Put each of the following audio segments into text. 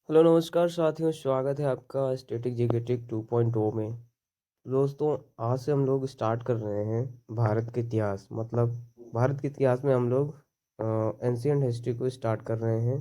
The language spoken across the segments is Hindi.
हेलो नमस्कार साथियों, स्वागत है आपका स्टैटिक जीकेटिक 2.0 में। दोस्तों, आज से हम लोग स्टार्ट कर रहे हैं भारत के इतिहास। मतलब भारत के इतिहास में हम लोग एंशियंट हिस्ट्री को स्टार्ट कर रहे हैं,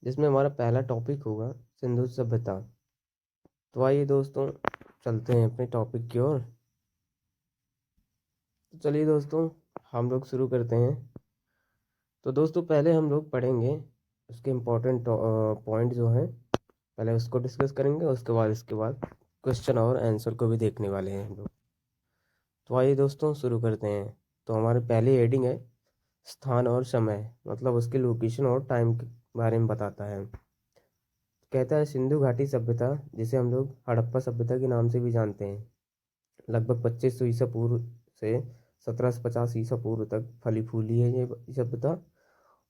जिसमें हमारा पहला टॉपिक होगा सिंधु सभ्यता। तो आइए दोस्तों, चलते हैं अपने टॉपिक की ओर। तो चलिए दोस्तों, हम लोग शुरू करते हैं। तो दोस्तों, पहले हम लोग पढ़ेंगे उसके इम्पोर्टेंट पॉइंट जो हैं, पहले उसको डिस्कस करेंगे। उसके बाद क्वेश्चन और आंसर को भी देखने वाले हैं हम लोग। तो आइए दोस्तों, शुरू करते हैं। तो हमारी पहली हेडिंग है स्थान और समय, मतलब उसके लोकेशन और टाइम के बारे में बताता है। कहता है सिंधु घाटी सभ्यता, जिसे हम लोग हड़प्पा सभ्यता के नाम से भी जानते हैं, लगभग 2500 ईसा पूर्व से 1750 ईसा पूर्व तक फली फूली है ये सभ्यता।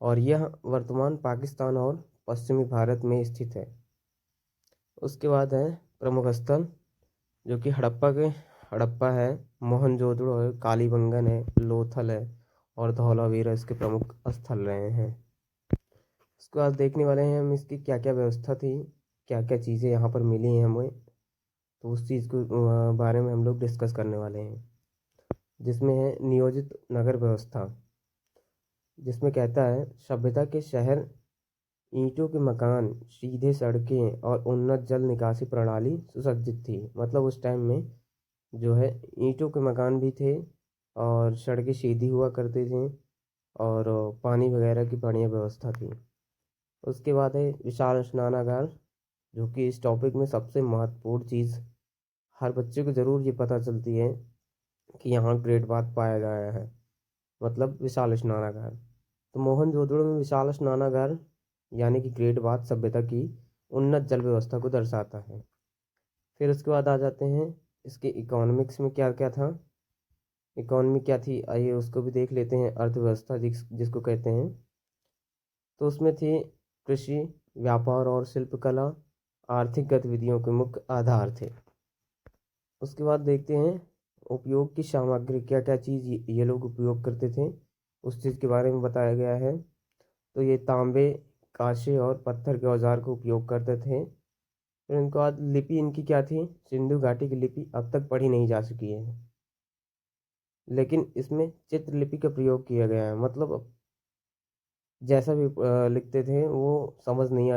और यह वर्तमान पाकिस्तान और पश्चिमी भारत में स्थित है। उसके बाद है प्रमुख स्थल, जो कि हड़प्पा है, मोहनजोदड़ो है, कालीबंगन है, लोथल है और धौलावीरा इसके प्रमुख स्थल रहे हैं। उसके बाद देखने वाले हैं हम इसकी क्या क्या व्यवस्था थी, क्या क्या चीज़ें यहाँ पर मिली हैं हमें। तो उस चीज़ को बारे में हम लोग डिस्कस करने वाले हैं, जिसमें है नियोजित नगर व्यवस्था, जिसमें कहता है सभ्यता के शहर, ईंटों के मकान, सीधे सड़कें और उन्नत जल निकासी प्रणाली सुसज्जित थी। मतलब उस टाइम में जो है ईंटों के मकान भी थे और सड़कें सीधी हुआ करते थे और पानी वगैरह की बढ़िया व्यवस्था थी। उसके बाद है विशाल स्नानागार, जो कि इस टॉपिक में सबसे महत्वपूर्ण चीज़ हर बच्चे को ज़रूर ये पता चलती है कि यहाँ ग्रेट बात पाया गया है, मतलब विशाल स्नानागार। तो मोहनजोदड़ो में विशाल स्नानागार यानी कि ग्रेट बाथ सभ्यता की उन्नत जल व्यवस्था को दर्शाता है। फिर उसके बाद आ जाते हैं इसके इकोनॉमिक्स में क्या क्या था। इकोनॉमी क्या थी, आइए उसको भी देख लेते हैं। अर्थव्यवस्था जिसको कहते हैं, तो उसमें थी कृषि, व्यापार और शिल्पकला आर्थिक गतिविधियों के मुख्य आधार थे। उसके बाद देखते हैं उपयोग की सामग्री, क्या क्या चीज़ ये लोग उपयोग करते थे, उस चीज़ के बारे में बताया गया है। तो ये तांबे, कांसे और पत्थर के औजार का उपयोग करते थे। फिर उनके बाद लिपि इनकी क्या थी, सिंधु घाटी की लिपि अब तक पढ़ी नहीं जा सकी है, लेकिन इसमें चित्रलिपि का प्रयोग किया गया है। मतलब जैसा भी लिखते थे वो समझ नहीं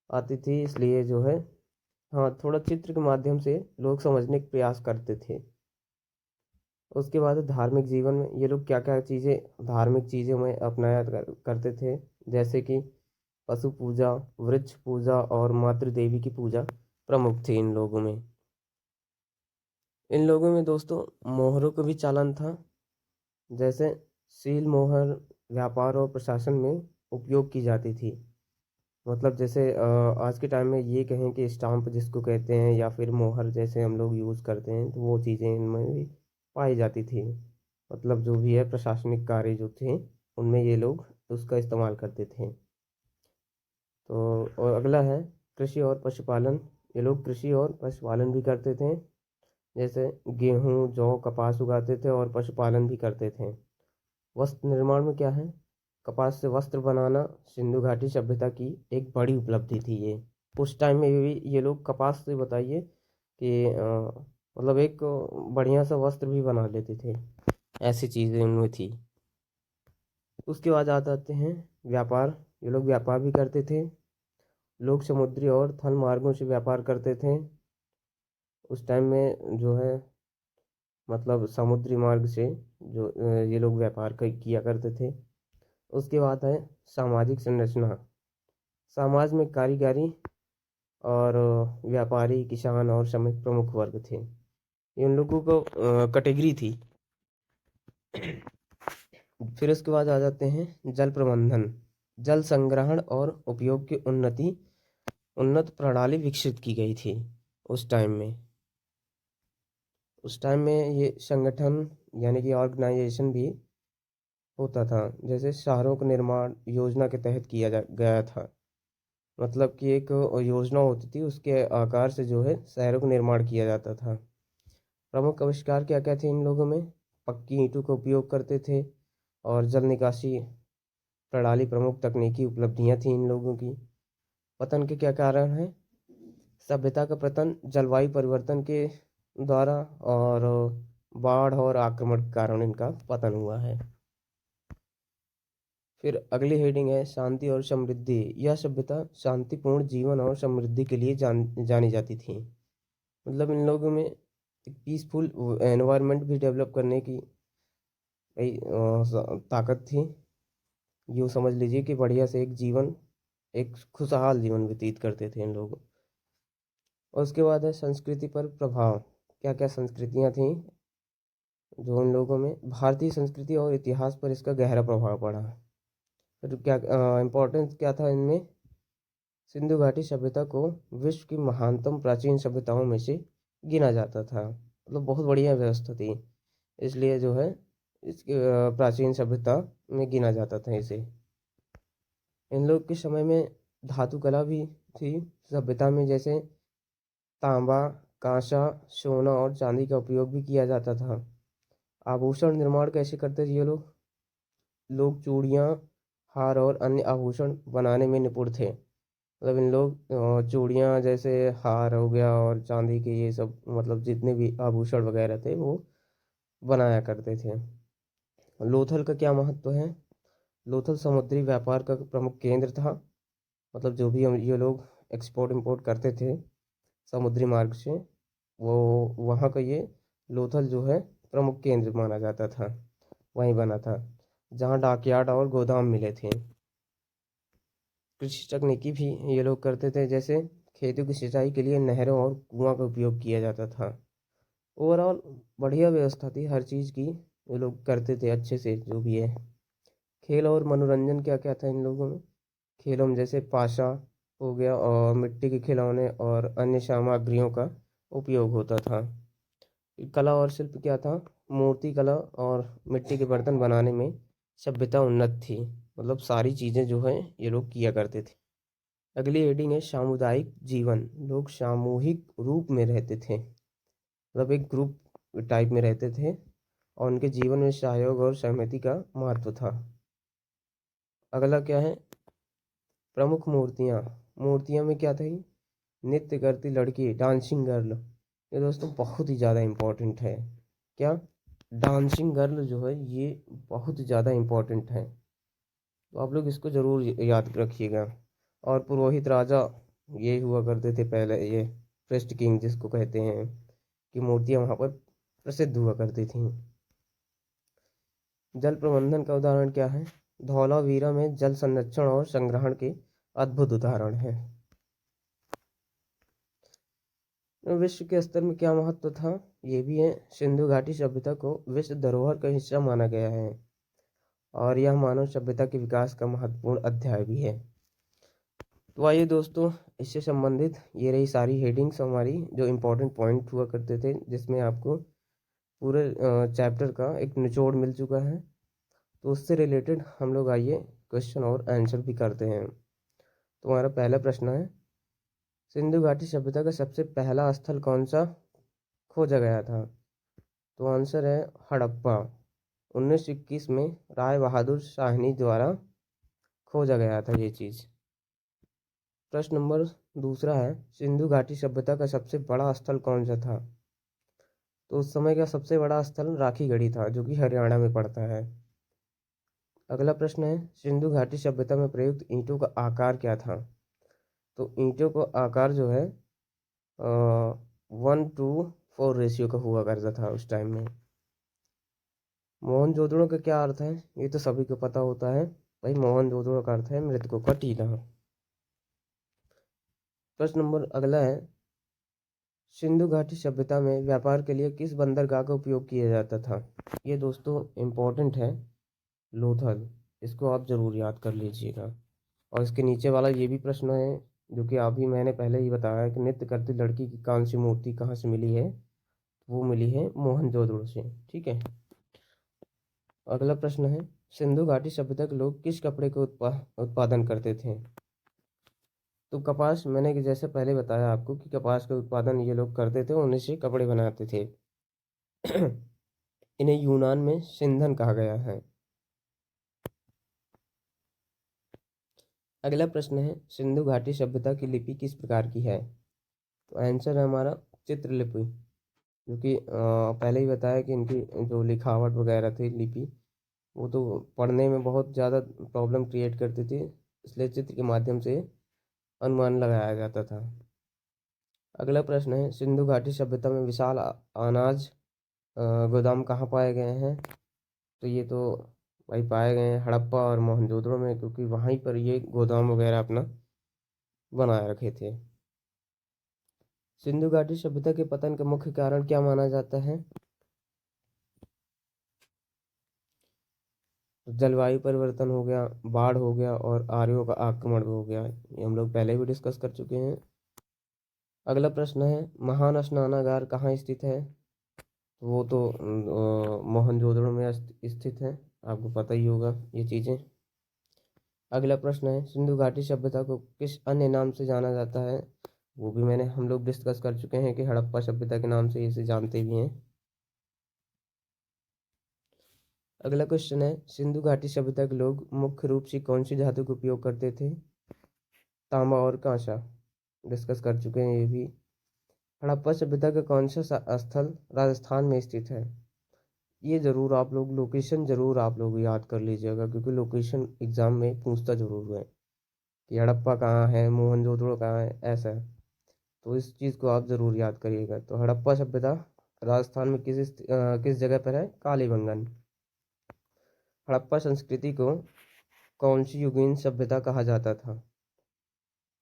आती थी, इसलिए जो है, हाँ, थोड़ा चित्र के माध्यम से लोग समझने का प्रयास करते थे। उसके बाद धार्मिक जीवन में ये लोग क्या क्या चीज़ें, धार्मिक चीज़ें में अपनाया करते थे, जैसे कि पशु पूजा, वृक्ष पूजा और मातृ देवी की पूजा प्रमुख थी इन लोगों में। इन लोगों में दोस्तों मोहरों का भी चालन था, जैसे सील मोहर व्यापार और प्रशासन में उपयोग की जाती थी। मतलब जैसे आज के टाइम में ये कहें कि स्टाम्प जिसको कहते हैं या फिर मोहर जैसे हम लोग यूज़ करते हैं, तो वो चीज़ें इनमें भी पाई जाती थी। मतलब जो भी है प्रशासनिक कार्य जो थे, उनमें ये लोग उसका इस्तेमाल करते थे। तो और अगला है कृषि और पशुपालन। ये लोग कृषि और पशुपालन भी करते थे, जैसे गेहूँ, जौ, कपास उगाते थे और पशुपालन भी करते थे। वस्त्र निर्माण में क्या है, कपास से वस्त्र बनाना सिंधु घाटी सभ्यता की एक बड़ी उपलब्धि थी ये। उस टाइम में भी ये लोग कपास से, बताइए कि मतलब एक बढ़िया सा वस्त्र भी बना लेते थे, ऐसी चीज़ें उनमें थी। उसके बाद आ जाते हैं व्यापार। ये लोग व्यापार भी करते थे, लोग समुद्री और थल मार्गों से व्यापार करते थे। उस टाइम में जो है, मतलब समुद्री मार्ग से जो ये लोग व्यापार किया करते थे। उसके बाद है सामाजिक संरचना। समाज में कारीगरी और व्यापारी, किसान और श्रमिक प्रमुख वर्ग थे। इन लोगों को कैटेगरी थी। फिर उसके बाद आ जाते हैं जल प्रबंधन। जल संग्रहण और उपयोग की उन्नत प्रणाली विकसित की गई थी उस टाइम में। उस टाइम में ये संगठन यानी कि ऑर्गेनाइजेशन भी होता था, जैसे शहरों का निर्माण योजना के तहत किया गया था। मतलब कि एक योजना होती थी, उसके आकार से जो है शहरों का निर्माण किया जाता था। प्रमुख आविष्कार क्या क्या थे इन लोगों में, पक्की ईंटों का उपयोग करते थे और जल निकासी प्रणाली प्रमुख तकनीकी उपलब्धियां थी इन लोगों की। पतन के क्या कारण हैं? सभ्यता का पतन जलवायु परिवर्तन के द्वारा और बाढ़ और आक्रमण के कारण इनका पतन हुआ है। फिर अगली हेडिंग है शांति और समृद्धि। यह सभ्यता शांतिपूर्ण जीवन और समृद्धि के लिए जानी जाती थी। मतलब इन लोगों में एक पीसफुल एनवायरनमेंट भी डेवलप करने की ताकत थी। यूँ समझ लीजिए कि बढ़िया से एक खुशहाल जीवन व्यतीत करते थे इन लोग। और उसके बाद है संस्कृति पर प्रभाव। क्या क्या संस्कृतियाँ थीं जो उन लोगों में? भारतीय संस्कृति और इतिहास पर इसका गहरा प्रभाव पड़ा। फिर क्या इम्पोर्टेंस क्या था इनमें? सिंधु घाटी सभ्यता को विश्व की महानतम प्राचीन सभ्यताओं में से गिना जाता था। मतलब बहुत बढ़िया व्यवस्था थी, इसलिए जो है इसके प्राचीन सभ्यता में गिना जाता था इसे। इन लोग के समय में धातु कला भी थी सभ्यता में, जैसे तांबा, कांसा, सोना और चांदी का उपयोग भी किया जाता था। आभूषण निर्माण कैसे करते थे ये लोग? लोग चूड़ियाँ, हार और अन्य आभूषण बनाने में निपुण थे। मतलब इन लोग चूड़ियाँ जैसे हार हो गया और चांदी के ये सब, मतलब जितने भी आभूषण वगैरह थे वो बनाया करते थे। लोथल का क्या महत्व है? लोथल समुद्री व्यापार का प्रमुख केंद्र था। मतलब जो भी हम ये लोग एक्सपोर्ट इंपोर्ट करते थे समुद्री मार्ग से, वो वहाँ का ये लोथल जो है प्रमुख केंद्र माना जाता था। वहीं बना था जहाँ डॉकयार्ड और गोदाम मिले थे। कृषि तकनीकी भी ये लोग करते थे, जैसे खेतों की सिंचाई के लिए नहरों और कुआं का उपयोग किया जाता था। ओवरऑल बढ़िया व्यवस्था थी हर चीज़ की, ये लोग करते थे अच्छे से जो भी है। खेल और मनोरंजन क्या क्या था इन लोगों में? खेलों में जैसे पाशा हो गया और मिट्टी के खिलौने और अन्य सामग्रियों का उपयोग होता था। कला और शिल्प क्या था? मूर्ति कला और मिट्टी के बर्तन बनाने में सभ्यता उन्नत थी। मतलब सारी चीज़ें जो है ये लोग किया करते थे। अगली हेडिंग है सामुदायिक जीवन। लोग सामूहिक रूप में रहते थे, मतलब एक ग्रुप टाइप में रहते थे और उनके जीवन में सहयोग और सहमति का महत्व था। अगला क्या है? प्रमुख मूर्तियाँ। मूर्तियाँ में क्या थी? नृत्य करती लड़की, डांसिंग गर्ल। ये दोस्तों बहुत ही ज़्यादा इम्पोर्टेंट है। क्या? डांसिंग गर्ल जो है ये बहुत ज़्यादा इम्पोर्टेंट है, तो आप लोग इसको ज़रूर याद रखिएगा। और पुरोहित राजा ये हुआ करते थे पहले, ये प्रेस्ट किंग जिसको कहते हैं, कि मूर्तियाँ वहाँ पर प्रसिद्ध हुआ करती थीं। जल प्रबंधन का उदाहरण क्या है? धौलावीरा में जल संरक्षण और संग्रहण के अद्भुत उदाहरण हैं। विश्व के स्तर में क्या महत्व था? ये भी है, सिंधु घाटी सभ्यता को विश्व धरोहर का हिस्सा माना गया है और यह मानव सभ्यता के विकास का महत्वपूर्ण अध्याय भी है। तो आइए दोस्तों, इससे संबंधित ये रही सारी हेडिंग्स हमारी जो इम्पोर्टेंट पॉइंट हुआ करते थे, जिसमें आपको पूरे चैप्टर का एक निचोड़ मिल चुका है। तो उससे रिलेटेड हम लोग आइए क्वेश्चन और आंसर भी करते हैं। तो हमारा पहला प्रश्न है, सिंधु घाटी सभ्यता का सबसे पहला स्थल कौन सा खोजा गया था? तो आंसर है हड़प्पा। 1921 में राय बहादुर शाहनी द्वारा खोजा गया था ये चीज़। प्रश्न नंबर दूसरा है, सिंधु घाटी सभ्यता का सबसे बड़ा स्थल कौन सा था? तो उस समय का सबसे बड़ा स्थल राखीगढ़ी था, जो कि हरियाणा में पड़ता है। अगला प्रश्न है, सिंधु घाटी सभ्यता में प्रयुक्त ईंटों का आकार क्या था? तो ईंटों का आकार जो है 1:4 रेशियो का हुआ करता था उस टाइम में। मोहनजोदड़ो का क्या अर्थ है? ये तो सभी को पता होता है भाई, मोहनजोदड़ो का अर्थ है मृतकों का टीला। प्रश्न नंबर अगला है, सिंधु घाटी सभ्यता में व्यापार के लिए किस बंदरगाह का उपयोग किया जाता था? ये दोस्तों इम्पोर्टेंट है, लोथल। इसको आप जरूर याद कर लीजिएगा। और इसके नीचे वाला ये भी प्रश्न है, जो कि अभी मैंने पहले ही बताया है, कि नृत्य करती लड़की की कांस्य मूर्ति कहाँ से मिली है? वो मिली है मोहनजोदड़ो से। ठीक है। अगला प्रश्न है, सिंधु घाटी सभ्यता के लोग किस कपड़े का उत्पादन करते थे? तो कपास, मैंने कि जैसे पहले बताया आपको कि कपास का उत्पादन ये लोग करते थे, उन्हीं से कपड़े बनाते थे। इन्हें यूनान में सिंधन कहा गया है। अगला प्रश्न है, सिंधु घाटी सभ्यता की लिपि किस प्रकार की है? तो आंसर है हमारा चित्रलिपि, जो कि पहले ही बताया कि इनकी जो लिखावट वगैरह थी लिपि, वो तो पढ़ने में बहुत ज़्यादा प्रॉब्लम क्रिएट करती थी, इसलिए चित्र के माध्यम से अनुमान लगाया जाता था। अगला प्रश्न है, सिंधु घाटी सभ्यता में विशाल अनाज गोदाम कहाँ पाए गए हैं? तो ये तो भाई पाए गए हैं हड़प्पा और मोहनजोदड़ो में, क्योंकि वहीं पर ये गोदाम वगैरह अपना बनाए रखे थे। सिंधु घाटी सभ्यता के पतन का मुख्य कारण क्या माना जाता है? तो जलवायु परिवर्तन हो गया, बाढ़ हो गया और आर्यों का आक्रमण हो गया। ये हम लोग पहले भी डिस्कस कर चुके हैं। अगला प्रश्न है, महान स्नानागार कहाँ स्थित है? वो तो मोहनजोदड़ो में स्थित है, आपको पता ही होगा ये चीज़ें। अगला प्रश्न है, सिंधु घाटी सभ्यता को किस अन्य नाम से जाना जाता है? वो भी हम लोग डिस्कस कर चुके हैं कि हड़प्पा सभ्यता के नाम से इसे जानते भी हैं। अगला क्वेश्चन है, सिंधु घाटी सभ्यता के लोग मुख्य रूप से कौन सी धातु का उपयोग करते थे? तांबा और कांसा, डिस्कस कर चुके हैं ये भी। हड़प्पा सभ्यता का कौन सा स्थल राजस्थान में स्थित है? ये ज़रूर आप लोग लोकेशन ज़रूर आप लोग याद कर लीजिएगा, क्योंकि लोकेशन एग्ज़ाम में पूछता ज़रूर है कि हड़प्पा कहाँ है, मोहनजोदड़ो कहाँ है, ऐसा है। तो इस चीज़ को आप ज़रूर याद करिएगा। तो हड़प्पा सभ्यता राजस्थान में किस जगह पर है? कालीबंगन। हड़प्पा संस्कृति को कौन सी युगीन सभ्यता कहा जाता था?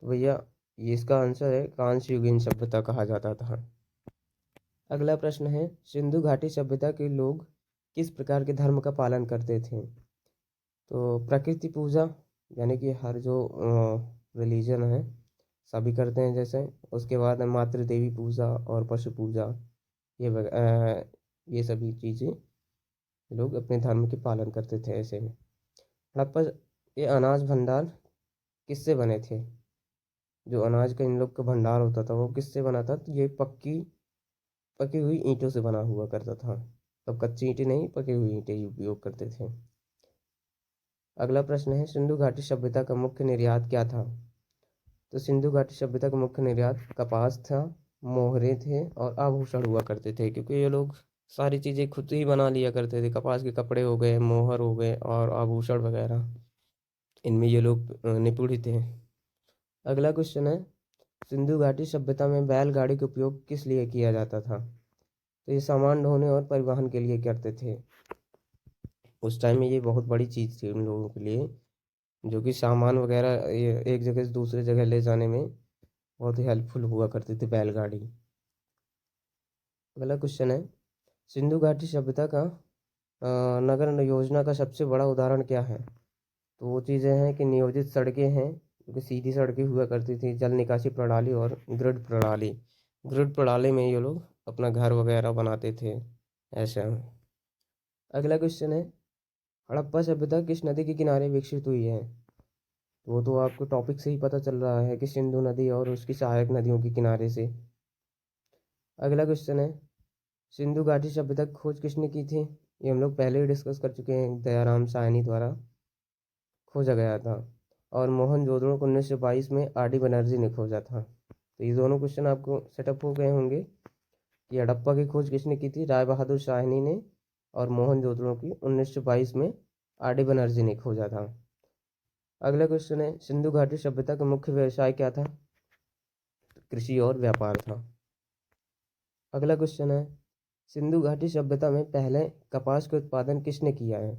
तो भैया ये इसका आंसर है कांस्य युगीन सभ्यता कहा जाता था। अगला प्रश्न है, सिंधु घाटी सभ्यता के लोग किस प्रकार के धर्म का पालन करते थे? तो प्रकृति पूजा, यानी कि हर जो रिलीजन है सभी करते हैं जैसे। उसके बाद मातृ देवी पूजा और पशु पूजा, ये सभी चीज़ें लोग अपने धर्म के पालन करते थे ऐसे में। हड़प्पा ये अनाज भंडार किससे बने थे? जो अनाज का इन लोग का भंडार होता था वो किससे बना था? तो ये पकी हुई ईंटों से बना हुआ करता था। तब कच्ची ईंटें नहीं, पकी हुई ईंटें उपयोग करते थे। अगला प्रश्न है, सिंधु घाटी सभ्यता का मुख्य निर्यात क्या था? तो सिंधु घाटी सभ्यता का मुख्य निर्यात कपास था, मोहरे थे और आभूषण हुआ करते थे, क्योंकि ये लोग सारी चीज़ें खुद ही बना लिया करते थे। कपास के कपड़े हो गए, मोहर हो गए और आभूषण वगैरह, इनमें ये लोग निपुण थे। अगला क्वेश्चन है, सिंधु घाटी सभ्यता में बैलगाड़ी का उपयोग किस लिए किया जाता था? तो ये सामान ढोने और परिवहन के लिए करते थे। उस टाइम में ये बहुत बड़ी चीज़ थी उन लोगों के लिए, जो कि सामान वगैरह ये एक जगह से दूसरे जगह ले जाने में बहुत ही हेल्पफुल हुआ करती थी बैलगाड़ी। अगला क्वेश्चन है, सिंधु घाटी सभ्यता का नगर योजना का सबसे बड़ा उदाहरण क्या है? तो वो चीज़ें हैं कि नियोजित सड़कें हैं, क्योंकि सीधी सड़कें हुआ करती थी, जल निकासी प्रणाली और ग्रिड प्रणाली। ग्रिड प्रणाली में ये लोग अपना घर वगैरह बनाते थे ऐसा। अगला क्वेश्चन है, हड़प्पा सभ्यता किस नदी के किनारे विकसित हुई है? वो तो आपको टॉपिक से ही पता चल रहा है कि सिंधु नदी और उसकी सहायक नदियों के किनारे से। अगला क्वेश्चन है, सिंधु घाटी सभ्यता की खोज किसने की थी? ये हम लोग पहले ही डिस्कस कर चुके हैं, दयाराम साहनी द्वारा खोजा गया था। और मोहनजोदड़ो को 1922 में आर.डी. बनर्जी ने खोजा था। तो ये दोनों क्वेश्चन आपको सेटअप हो गए होंगे कि हड़प्पा की खोज किसने की थी? राय बहादुर शाहनी ने। और मोहनजोदड़ो की 1922 में आर.डी. बनर्जी ने खोजा था। अगला क्वेश्चन है, सिंधु घाटी सभ्यता का मुख्य व्यवसाय क्या था? कृषि और व्यापार था। अगला क्वेश्चन है, सिंधु घाटी सभ्यता में पहले कपास का उत्पादन किसने किया है?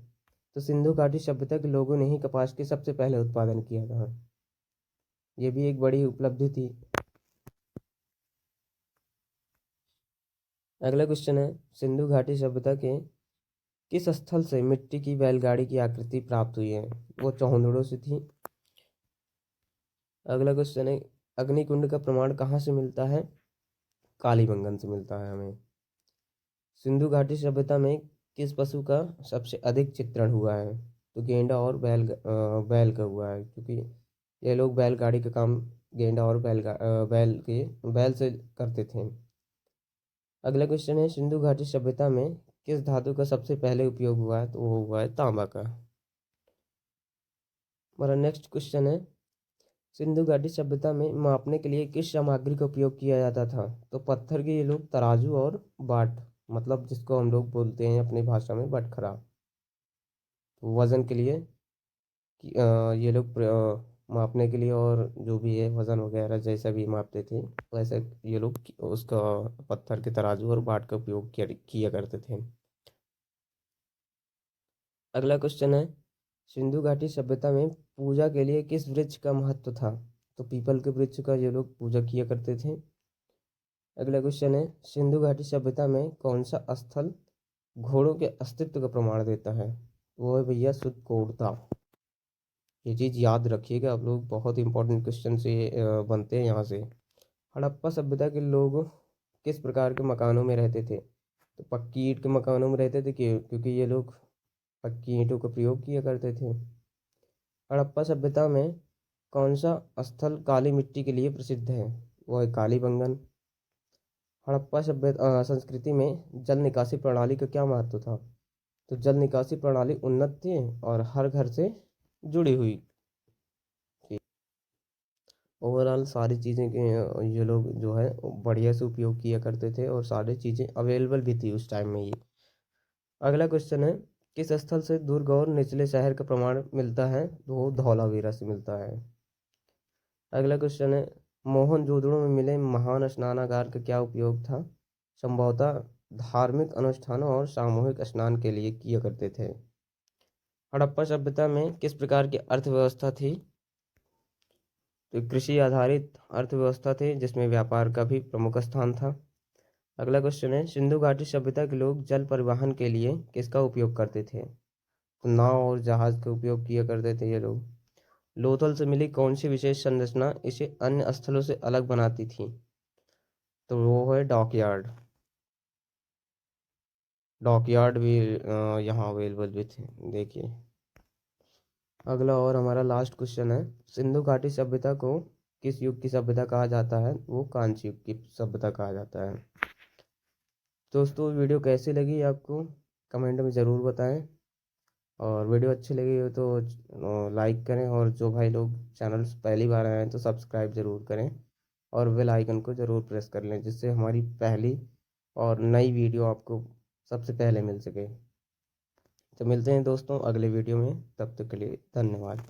तो सिंधु घाटी सभ्यता के लोगों ने ही कपास के सबसे पहले उत्पादन किया था। ये भी एक बड़ी उपलब्धि थी। अगला क्वेश्चन है, सिंधु घाटी सभ्यता के किस स्थल से मिट्टी की बैलगाड़ी की आकृति प्राप्त हुई है? वो चौहंदड़ो से थी। अगला क्वेश्चन है, अग्निकुंड का प्रमाण कहाँ से मिलता है? कालीबंगन से मिलता है हमें। सिंधु घाटी सभ्यता में किस पशु का सबसे अधिक चित्रण हुआ है? तो गेंडा और बैल का हुआ है, क्योंकि ये लोग बैलगाड़ी का काम गेंडा और बैल से करते थे। अगला क्वेश्चन है, सिंधु घाटी सभ्यता में किस धातु का सबसे पहले उपयोग हुआ है? तो वो हुआ है तांबा का। हमारा नेक्स्ट क्वेश्चन है, सिंधु घाटी सभ्यता में मापने के लिए किस सामग्री का उपयोग किया जाता था? तो पत्थर के ये लोग तराजू और बाट, मतलब जिसको हम लोग बोलते हैं अपनी भाषा में बटखरा। तो वजन के लिए ये लोग मापने के लिए और जो भी है वजन वगैरह जैसा भी मापते थे, वैसे ये लोग उसका पत्थर के तराजू और बाट का उपयोग किया करते थे। अगला क्वेश्चन है, सिंधु घाटी सभ्यता में पूजा के लिए किस वृक्ष का महत्व था? तो पीपल के वृक्ष का ये लोग पूजा किया करते थे। अगला क्वेश्चन है, सिंधु घाटी सभ्यता में कौन सा स्थल घोड़ों के अस्तित्व का प्रमाण देता है? वो है भैया सुद्धकोटदा। ये चीज़ याद रखिएगा आप लोग, बहुत इंपॉर्टेंट क्वेश्चन से बनते हैं यहाँ से। हड़प्पा सभ्यता के लोग किस प्रकार के मकानों में रहते थे? तो पक्की ईंट के मकानों में रहते थे क्योंकि ये लोग पक्की ईंटों का प्रयोग किया करते थे। हड़प्पा सभ्यता में कौन सा स्थल काली मिट्टी के लिए प्रसिद्ध है? वो है कालीबंगन। हड़प्पा सभ्यता संस्कृति में जल निकासी प्रणाली का क्या महत्व था? तो जल निकासी प्रणाली उन्नत थी और हर घर से जुड़ी हुई थी। ओवरऑल सारी चीज़ें के ये लोग जो है बढ़िया से उपयोग किया करते थे और सारी चीज़ें अवेलेबल भी थी उस टाइम में ही। अगला क्वेश्चन है, किस स्थल से दुर्ग और निचले शहर का प्रमाण मिलता है? तो वो धौलावीरा से मिलता है। अगला क्वेश्चन है, मोहनजोदड़ो में मिले महान स्नानागार का क्या उपयोग था? संभवतः धार्मिक अनुष्ठानों और सामूहिक स्नान के लिए किया करते थे। हड़प्पा सभ्यता में किस प्रकार की अर्थव्यवस्था थी? तो कृषि आधारित अर्थव्यवस्था थी जिसमें व्यापार का भी प्रमुख स्थान था। अगला क्वेश्चन है, सिंधु घाटी सभ्यता के लोग जल परिवहन के लिए किसका उपयोग करते थे? तो नाव और जहाज का उपयोग किया करते थे ये लोग। लोथल से मिली कौन सी विशेष संरचना इसे अन्य स्थलों से अलग बनाती थी? तो वो है डॉकयार्ड। डॉकयार्ड भी यहाँ अवेलेबल भी थे, देखिए। अगला और हमारा लास्ट क्वेश्चन है, सिंधु घाटी सभ्यता को किस युग की सभ्यता कहा जाता है? वो कांस्य युग की सभ्यता कहा जाता है। दोस्तों वीडियो कैसी लगी आपको कमेंट में ज़रूर बताएं, और वीडियो अच्छी लगी हो तो लाइक करें, और जो भाई लोग चैनल पहली बार आए हैं तो सब्सक्राइब ज़रूर करें और बेल आइकन को ज़रूर प्रेस कर लें, जिससे हमारी पहली और नई वीडियो आपको सबसे पहले मिल सके। तो मिलते हैं दोस्तों अगले वीडियो में, तब तक के लिए धन्यवाद।